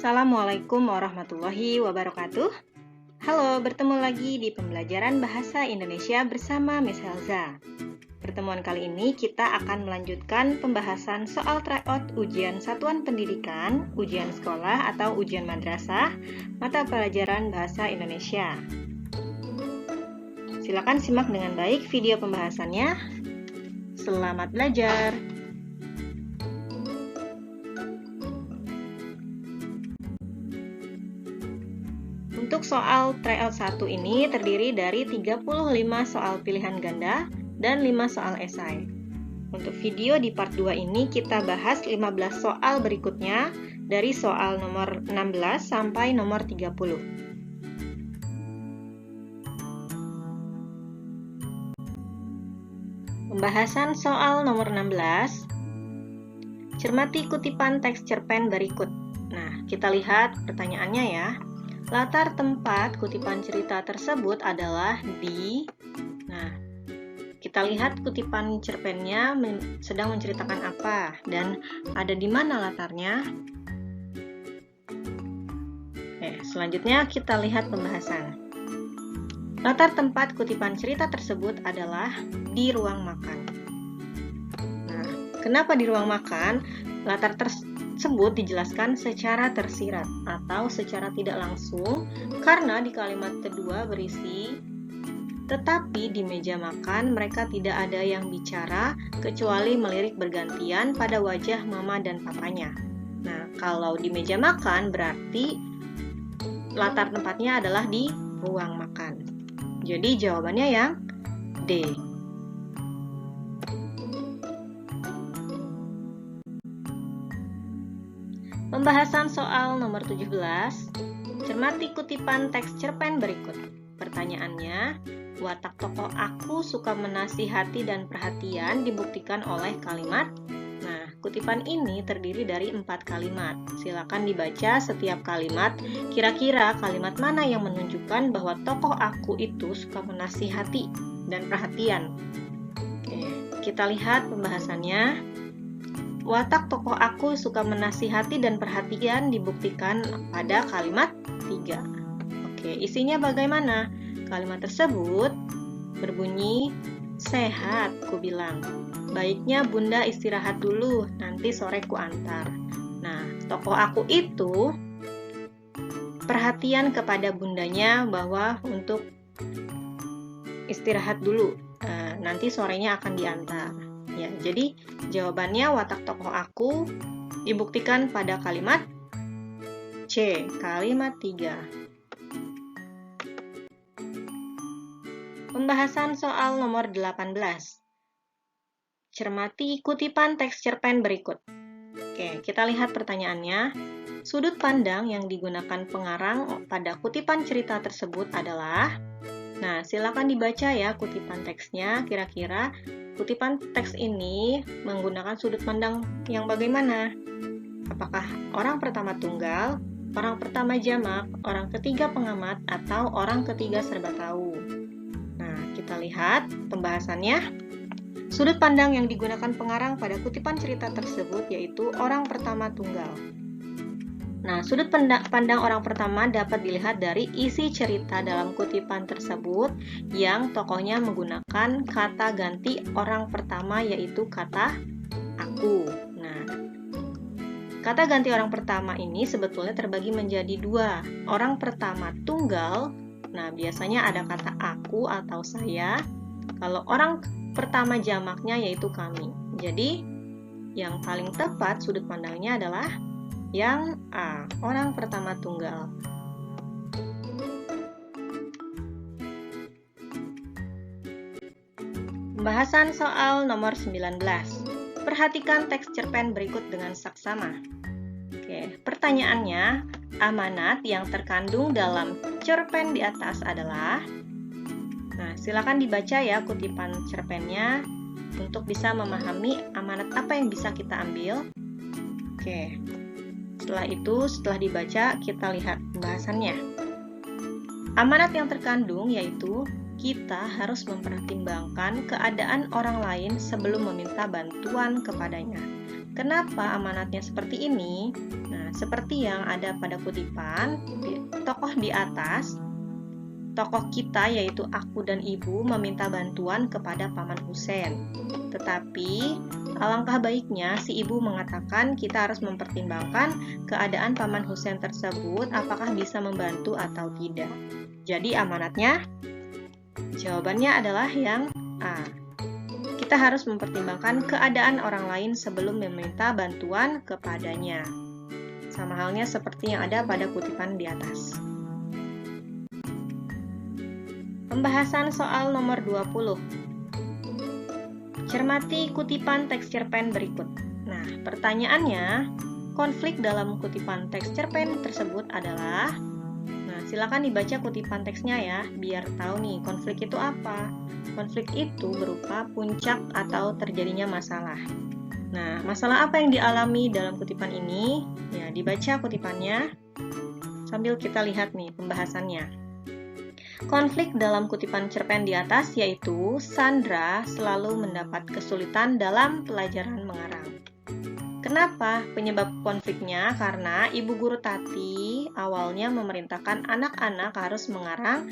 Assalamualaikum warahmatullahi wabarakatuh. Halo, bertemu lagi di pembelajaran Bahasa Indonesia bersama Miss Helza. Pertemuan kali ini kita akan melanjutkan pembahasan soal tryout ujian satuan pendidikan, ujian sekolah atau ujian madrasah, mata pelajaran Bahasa Indonesia. Silakan simak dengan baik video pembahasannya. Selamat belajar! Untuk soal tryout 1 ini terdiri dari 35 soal pilihan ganda dan 5 soal esai. Untuk video di part 2 ini kita bahas 15 soal berikutnya dari soal nomor 16 sampai nomor 30. Pembahasan soal nomor 16. Cermati kutipan teks cerpen berikut. Nah, kita lihat pertanyaannya ya. Latar tempat kutipan cerita tersebut adalah di... Nah, kita lihat kutipan cerpennya sedang menceritakan apa dan ada di mana latarnya. Selanjutnya kita lihat pembahasan. Latar tempat kutipan cerita tersebut adalah di ruang makan. Nah, kenapa di ruang makan? Latar tersebut dijelaskan secara tersirat atau secara tidak langsung karena di kalimat kedua berisi tetapi di meja makan mereka tidak ada yang bicara kecuali melirik bergantian pada wajah mama dan papanya. Nah, kalau di meja makan berarti latar tempatnya adalah di ruang makan. Jadi jawabannya yang D. Pembahasan soal nomor 17. Cermati kutipan teks cerpen berikut. Pertanyaannya, watak tokoh aku suka menasihati dan perhatian dibuktikan oleh kalimat. Nah, kutipan ini terdiri dari 4 kalimat. Silakan dibaca setiap kalimat. Kira-kira kalimat mana yang menunjukkan bahwa tokoh aku itu suka menasihati dan perhatian? Oke, kita lihat pembahasannya. Watak tokoh aku suka menasihati dan perhatian dibuktikan pada kalimat 3. Oke, isinya bagaimana? Kalimat tersebut berbunyi, sehat, ku bilang. Baiknya bunda istirahat dulu, nanti sore ku antar. Nah, tokoh aku itu perhatian kepada bundanya bahwa untuk istirahat dulu, nanti sorenya akan diantar. Ya, jadi jawabannya watak tokoh aku dibuktikan pada kalimat C, kalimat 3. Pembahasan soal nomor 18. Cermati kutipan teks cerpen berikut. Oke, kita lihat pertanyaannya. Sudut pandang yang digunakan pengarang pada kutipan cerita tersebut adalah... Nah, silakan dibaca ya kutipan teksnya. Kira-kira kutipan teks ini menggunakan sudut pandang yang bagaimana? Apakah orang pertama tunggal, orang pertama jamak, orang ketiga pengamat, atau orang ketiga serba tahu? Nah, kita lihat pembahasannya. Sudut pandang yang digunakan pengarang pada kutipan cerita tersebut yaitu orang pertama tunggal. Nah, sudut pandang orang pertama dapat dilihat dari isi cerita dalam kutipan tersebut yang tokohnya menggunakan kata ganti orang pertama yaitu kata aku. Nah, kata ganti orang pertama ini sebetulnya terbagi menjadi 2. Orang pertama tunggal, nah biasanya ada kata aku atau saya. Kalau orang pertama jamaknya yaitu kami. Jadi, yang paling tepat sudut pandangnya adalah yang A, orang pertama tunggal. Pembahasan soal nomor 19. Perhatikan teks cerpen berikut dengan saksama. Oke, pertanyaannya, amanat yang terkandung dalam cerpen di atas adalah... Nah, silakan dibaca ya kutipan cerpennya untuk bisa memahami amanat apa yang bisa kita ambil. Oke. Setelah dibaca, kita lihat pembahasannya. Amanat yang terkandung yaitu kita harus mempertimbangkan keadaan orang lain sebelum meminta bantuan kepadanya. Kenapa amanatnya seperti ini? Nah, seperti yang ada pada kutipan, tokoh di atas, tokoh kita yaitu aku dan ibu meminta bantuan kepada Paman Husein. Tetapi, alangkah baiknya si ibu mengatakan kita harus mempertimbangkan keadaan Paman Husein tersebut apakah bisa membantu atau tidak. Jadi amanatnya, jawabannya adalah yang A. Kita harus mempertimbangkan keadaan orang lain sebelum meminta bantuan kepadanya. Sama halnya seperti yang ada pada kutipan di atas. Pembahasan soal nomor 20. Cermati kutipan teks cerpen berikut. Nah, pertanyaannya, konflik dalam kutipan teks cerpen tersebut adalah... Nah, silakan dibaca kutipan teksnya ya, biar tahu nih konflik itu apa. Konflik itu berupa puncak atau terjadinya masalah. Nah, masalah apa yang dialami dalam kutipan ini? Ya, dibaca kutipannya sambil kita lihat nih pembahasannya. Konflik dalam kutipan cerpen di atas yaitu Sandra selalu mendapat kesulitan dalam pelajaran mengarang. Kenapa? Penyebab konfliknya karena Ibu Guru Tati awalnya memerintahkan anak-anak harus mengarang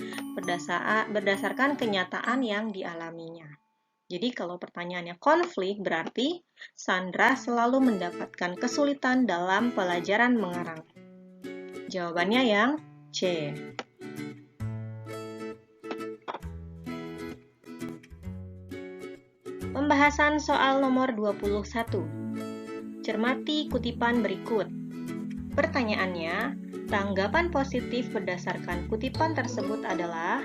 berdasarkan kenyataan yang dialaminya. Jadi kalau pertanyaannya konflik berarti Sandra selalu mendapatkan kesulitan dalam pelajaran mengarang. Jawabannya yang C. Pembahasan soal nomor 21. Cermati kutipan berikut. Pertanyaannya, tanggapan positif berdasarkan kutipan tersebut adalah...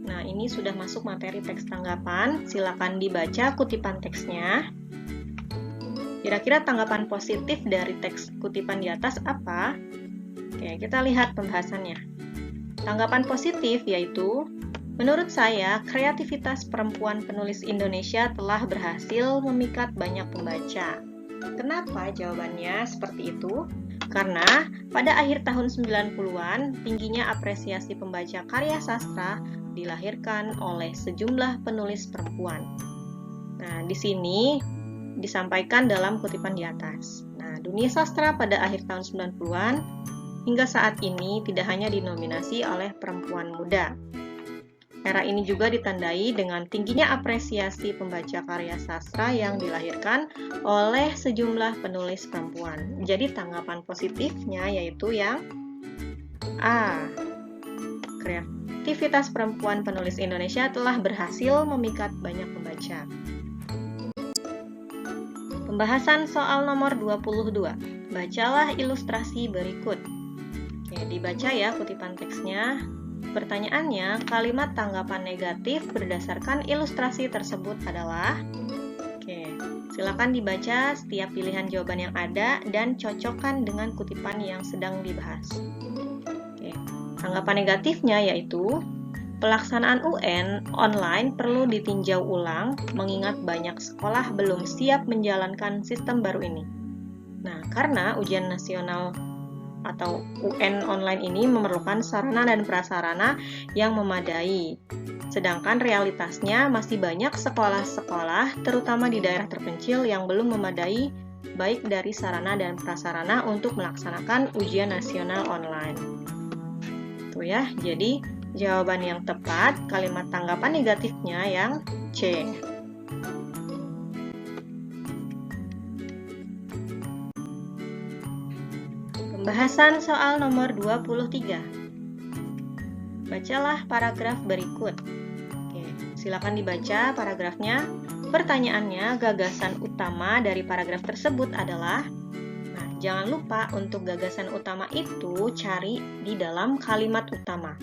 Nah, ini sudah masuk materi teks tanggapan. Silakan dibaca kutipan teksnya. Kira-kira tanggapan positif dari teks kutipan di atas apa? Oke, kita lihat pembahasannya. Tanggapan positif yaitu, menurut saya, kreativitas perempuan penulis Indonesia telah berhasil memikat banyak pembaca. Kenapa jawabannya seperti itu? Karena pada akhir tahun 90-an, tingginya apresiasi pembaca karya sastra dilahirkan oleh sejumlah penulis perempuan. Nah, di sini disampaikan dalam kutipan di atas. Nah, dunia sastra pada akhir tahun 90-an hingga saat ini tidak hanya dinominasi oleh perempuan muda. Era ini juga ditandai dengan tingginya apresiasi pembaca karya sastra yang dilahirkan oleh sejumlah penulis perempuan. Jadi tanggapan positifnya yaitu yang A. Kreativitas perempuan penulis Indonesia telah berhasil memikat banyak pembaca. Pembahasan soal nomor 22. Bacalah ilustrasi berikut. Oke, dibaca ya kutipan teksnya. Pertanyaannya, kalimat tanggapan negatif berdasarkan ilustrasi tersebut adalah... Oke, silakan dibaca setiap pilihan jawaban yang ada dan cocokkan dengan kutipan yang sedang dibahas. Oke, tanggapan negatifnya yaitu pelaksanaan UN online perlu ditinjau ulang mengingat banyak sekolah belum siap menjalankan sistem baru ini. Nah, karena ujian nasional atau UN online ini memerlukan sarana dan prasarana yang memadai. Sedangkan realitasnya masih banyak sekolah-sekolah, terutama di daerah terpencil yang belum memadai baik dari sarana dan prasarana untuk melaksanakan ujian nasional online. Tuh ya, jadi jawaban yang tepat kalimat tanggapan negatifnya yang C. Pembahasan soal nomor 23. Bacalah paragraf berikut. Oke, silakan dibaca paragrafnya. Pertanyaannya, gagasan utama dari paragraf tersebut adalah... Nah, jangan lupa untuk gagasan utama itu cari di dalam kalimat utama.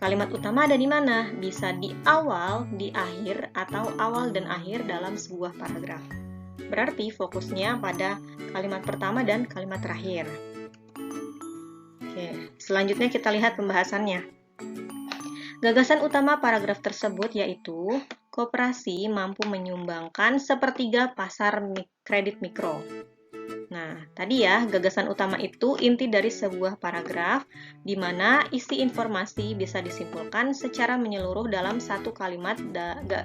Kalimat utama ada di mana? Bisa di awal, di akhir, atau awal dan akhir dalam sebuah paragraf. Berarti fokusnya pada kalimat pertama dan kalimat terakhir. Oke, selanjutnya kita lihat pembahasannya. Gagasan utama paragraf tersebut yaitu koperasi mampu menyumbangkan sepertiga pasar kredit mikro. Nah, tadi ya, gagasan utama itu inti dari sebuah paragraf di mana isi informasi bisa disimpulkan secara menyeluruh dalam satu kalimat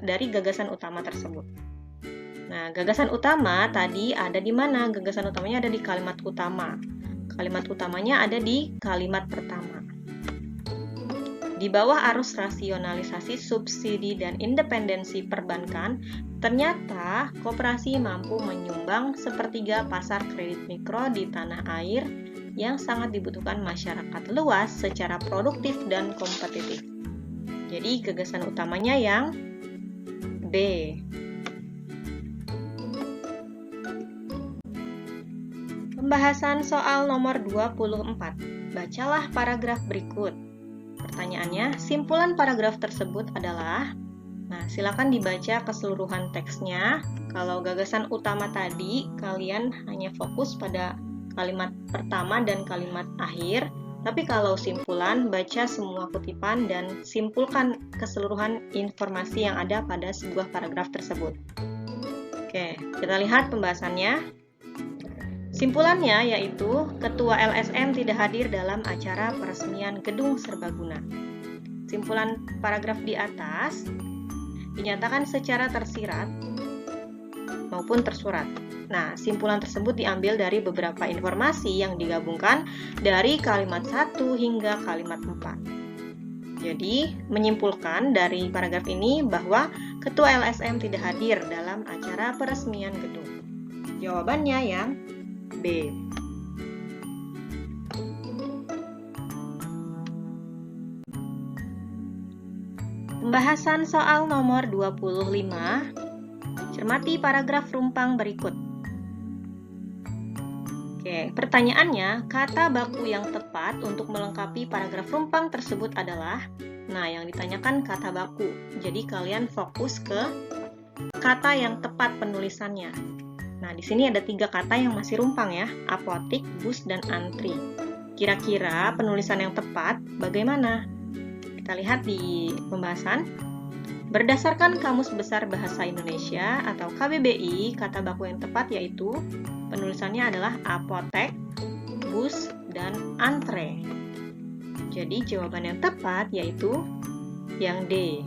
dari gagasan utama tersebut. Nah, gagasan utama tadi ada di mana? Gagasan utamanya ada di kalimat utama. Kalimat utamanya ada di kalimat pertama. Di bawah arus rasionalisasi subsidi dan independensi perbankan, ternyata koperasi mampu menyumbang sepertiga pasar kredit mikro di tanah air yang sangat dibutuhkan masyarakat luas secara produktif dan kompetitif. Jadi gagasan utamanya yang B. Pembahasan soal nomor 24. Bacalah paragraf berikut. Pertanyaannya, simpulan paragraf tersebut adalah, nah silakan dibaca keseluruhan teksnya. Kalau gagasan utama tadi, kalian hanya fokus pada kalimat pertama dan kalimat akhir. Tapi kalau simpulan, baca semua kutipan dan simpulkan keseluruhan informasi yang ada pada sebuah paragraf tersebut. Oke, kita lihat pembahasannya. Simpulannya yaitu, Ketua LSM tidak hadir dalam acara peresmian Gedung Serbaguna. Simpulan paragraf di atas dinyatakan secara tersirat maupun tersurat. Nah, simpulan tersebut diambil dari beberapa informasi yang digabungkan dari kalimat 1 hingga kalimat 4. Jadi, menyimpulkan dari paragraf ini bahwa Ketua LSM tidak hadir dalam acara peresmian gedung. Jawabannya yang B. Pembahasan soal nomor 25. Cermati paragraf rumpang berikut. Oke, pertanyaannya, kata baku yang tepat untuk melengkapi paragraf rumpang tersebut adalah, nah yang ditanyakan kata baku. Jadi kalian fokus ke kata yang tepat penulisannya. Nah, di sini ada 3 kata yang masih rumpang ya, apotik, bus, dan antri. Kira-kira penulisan yang tepat bagaimana? Kita lihat di pembahasan. Berdasarkan Kamus Besar Bahasa Indonesia atau KBBI, kata baku yang tepat yaitu penulisannya adalah apotek, bus, dan antre. Jadi jawaban yang tepat yaitu yang D.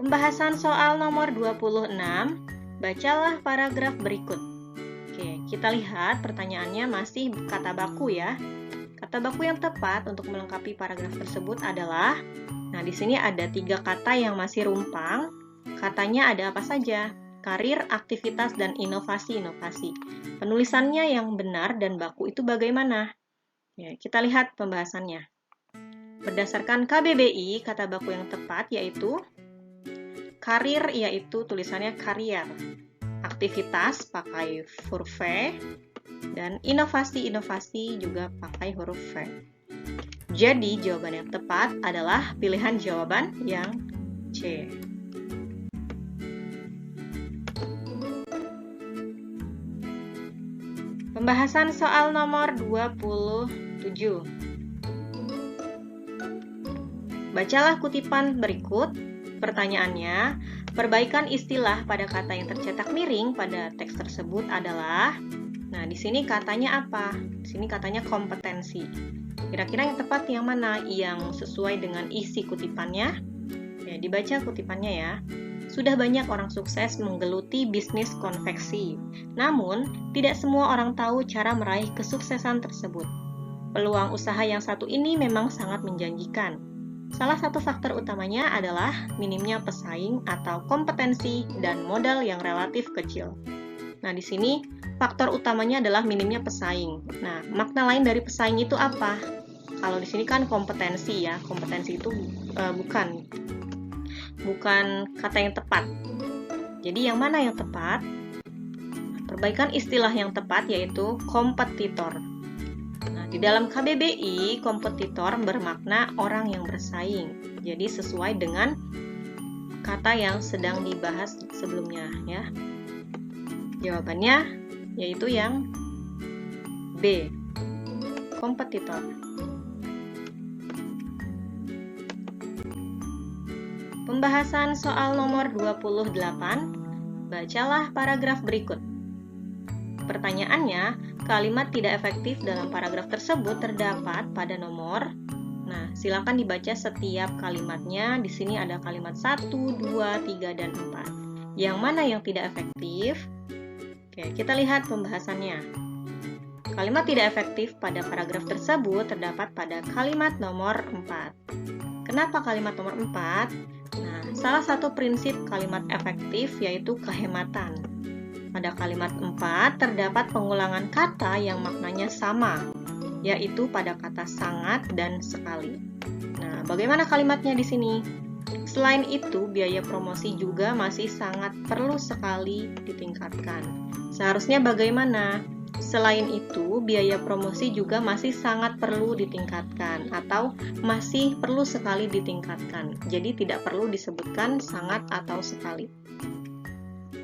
Pembahasan soal nomor 26, bacalah paragraf berikut. Oke, kita lihat pertanyaannya masih kata baku ya. Kata baku yang tepat untuk melengkapi paragraf tersebut adalah, nah di sini ada 3 kata yang masih rumpang. Katanya ada apa saja? Karir, aktivitas, dan inovasi-inovasi. Penulisannya yang benar dan baku itu bagaimana? Ya, kita lihat pembahasannya. Berdasarkan KBBI, kata baku yang tepat yaitu karir, yaitu tulisannya karier. Aktivitas pakai huruf V, dan inovasi-inovasi juga pakai huruf V. Jadi jawaban yang tepat adalah pilihan jawaban yang C. Pembahasan soal nomor 27. Bacalah kutipan berikut. Pertanyaannya, perbaikan istilah pada kata yang tercetak miring pada teks tersebut adalah, nah di sini katanya apa? Di sini katanya kompetensi. Kira-kira yang tepat yang mana? Yang sesuai dengan isi kutipannya? Ya, dibaca kutipannya ya. Sudah banyak orang sukses menggeluti bisnis konveksi. Namun, tidak semua orang tahu cara meraih kesuksesan tersebut. Peluang usaha yang satu ini memang sangat menjanjikan. Salah satu faktor utamanya adalah minimnya pesaing atau kompetensi dan modal yang relatif kecil. Nah, di sini faktor utamanya adalah minimnya pesaing. Nah, makna lain dari pesaing itu apa? Kalau di sini kan kompetensi ya. Kompetensi itu bukan kata yang tepat. Jadi yang mana yang tepat? Perbaikan istilah yang tepat yaitu kompetitor. Nah, di dalam KBBI, kompetitor bermakna orang yang bersaing. Jadi sesuai dengan kata yang sedang dibahas sebelumnya ya. Jawabannya yaitu yang B. Kompetitor. Pembahasan soal nomor 28. Bacalah paragraf berikut. Pertanyaannya, kalimat tidak efektif dalam paragraf tersebut terdapat pada nomor. Nah, silakan dibaca setiap kalimatnya. Di sini ada kalimat 1, 2, 3, dan 4. Yang mana yang tidak efektif? Oke, kita lihat pembahasannya. Kalimat tidak efektif pada paragraf tersebut terdapat pada kalimat nomor 4. Kenapa kalimat nomor 4? Nah, salah satu prinsip kalimat efektif yaitu kehematan. Pada kalimat 4 terdapat pengulangan kata yang maknanya sama, yaitu pada kata sangat dan sekali. Nah, bagaimana kalimatnya di sini? Selain itu, biaya promosi juga masih sangat perlu sekali ditingkatkan. Seharusnya bagaimana? Selain itu, biaya promosi juga masih sangat perlu ditingkatkan atau masih perlu sekali ditingkatkan. Jadi tidak perlu disebutkan sangat atau sekali.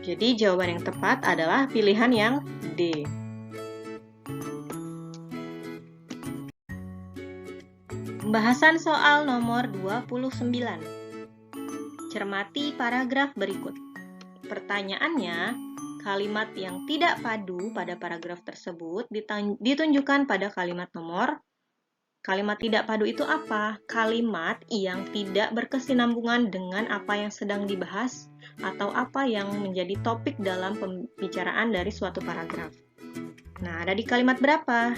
Jadi jawaban yang tepat adalah pilihan yang D. Pembahasan soal nomor 29. Cermati paragraf berikut. Pertanyaannya, kalimat yang tidak padu pada paragraf tersebut ditunjukkan pada kalimat nomor. Kalimat tidak padu itu apa? Kalimat yang tidak berkesinambungan dengan apa yang sedang dibahas atau apa yang menjadi topik dalam pembicaraan dari suatu paragraf. Nah, ada di kalimat berapa?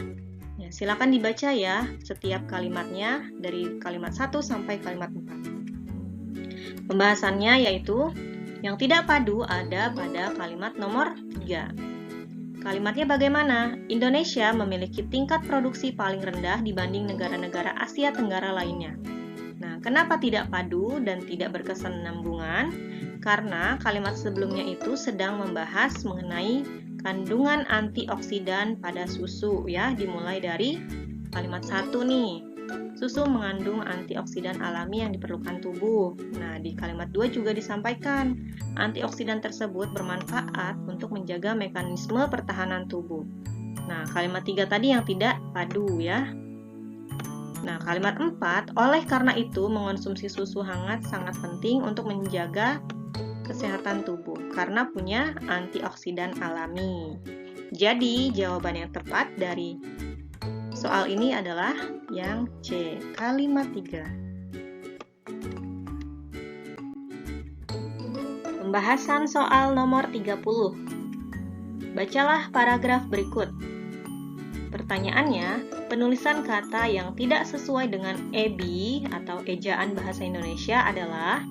Ya, silakan dibaca ya setiap kalimatnya dari kalimat 1 sampai kalimat 4. Pembahasannya yaitu yang tidak padu ada pada kalimat nomor 3. Kalimatnya bagaimana? Indonesia memiliki tingkat produksi paling rendah dibanding negara-negara Asia Tenggara lainnya. Nah, kenapa tidak padu dan tidak berkesinambungan? Karena kalimat sebelumnya itu sedang membahas mengenai kandungan antioksidan pada susu ya, dimulai dari kalimat 1 nih. Susu mengandung antioksidan alami yang diperlukan tubuh. Nah, di kalimat 2 juga disampaikan, antioksidan tersebut bermanfaat untuk menjaga mekanisme pertahanan tubuh. Nah, kalimat 3 tadi yang tidak padu ya. Nah, kalimat 4, oleh karena itu mengonsumsi susu hangat sangat penting untuk menjaga kesehatan tubuh karena punya antioksidan alami. Jadi, jawaban yang tepat dari soal ini adalah yang C, kalimat 3. Pembahasan soal nomor 30. Bacalah paragraf berikut. Pertanyaannya, penulisan kata yang tidak sesuai dengan EBI atau ejaan bahasa Indonesia adalah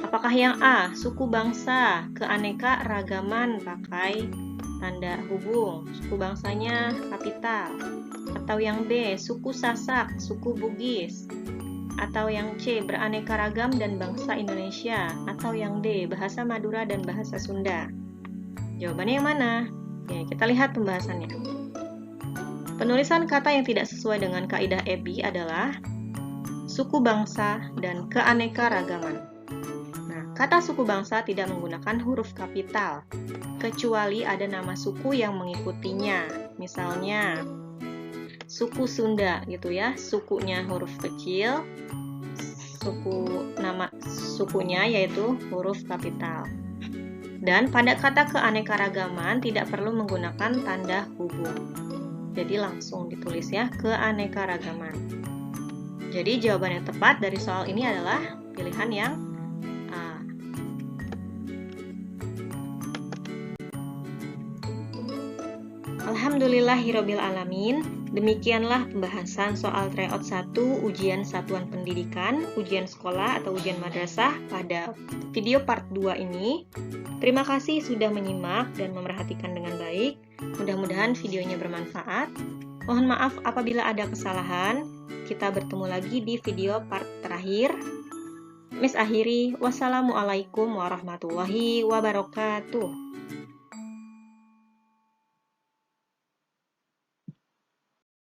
apakah yang A, suku bangsa, keanekaragaman pakai tanda hubung, suku bangsanya kapital, atau yang B, suku Sasak, suku Bugis, atau yang C, beraneka ragam dan bangsa Indonesia, atau yang D, bahasa Madura dan bahasa Sunda. Jawabannya yang mana? Ya, kita lihat pembahasannya. Penulisan kata yang tidak sesuai dengan kaidah EBI adalah suku bangsa dan keanekaragaman. Kata suku bangsa tidak menggunakan huruf kapital, kecuali ada nama suku yang mengikutinya. Misalnya, suku Sunda gitu ya, sukunya huruf kecil, nama sukunya yaitu huruf kapital. Dan pada kata keanekaragaman tidak perlu menggunakan tanda hubung. Jadi langsung ditulis ya, keanekaragaman. Jadi jawaban yang tepat dari soal ini adalah pilihan yang Alhamdulillahirabbil alamin. Demikianlah pembahasan soal tryout 1 ujian satuan pendidikan, ujian sekolah atau ujian madrasah pada video part 2 ini. Terima kasih sudah menyimak dan memerhatikan dengan baik. Mudah-mudahan videonya bermanfaat. Mohon maaf apabila ada kesalahan. Kita bertemu lagi di video part terakhir. Miss akhiri, wassalamualaikum warahmatullahi wabarakatuh.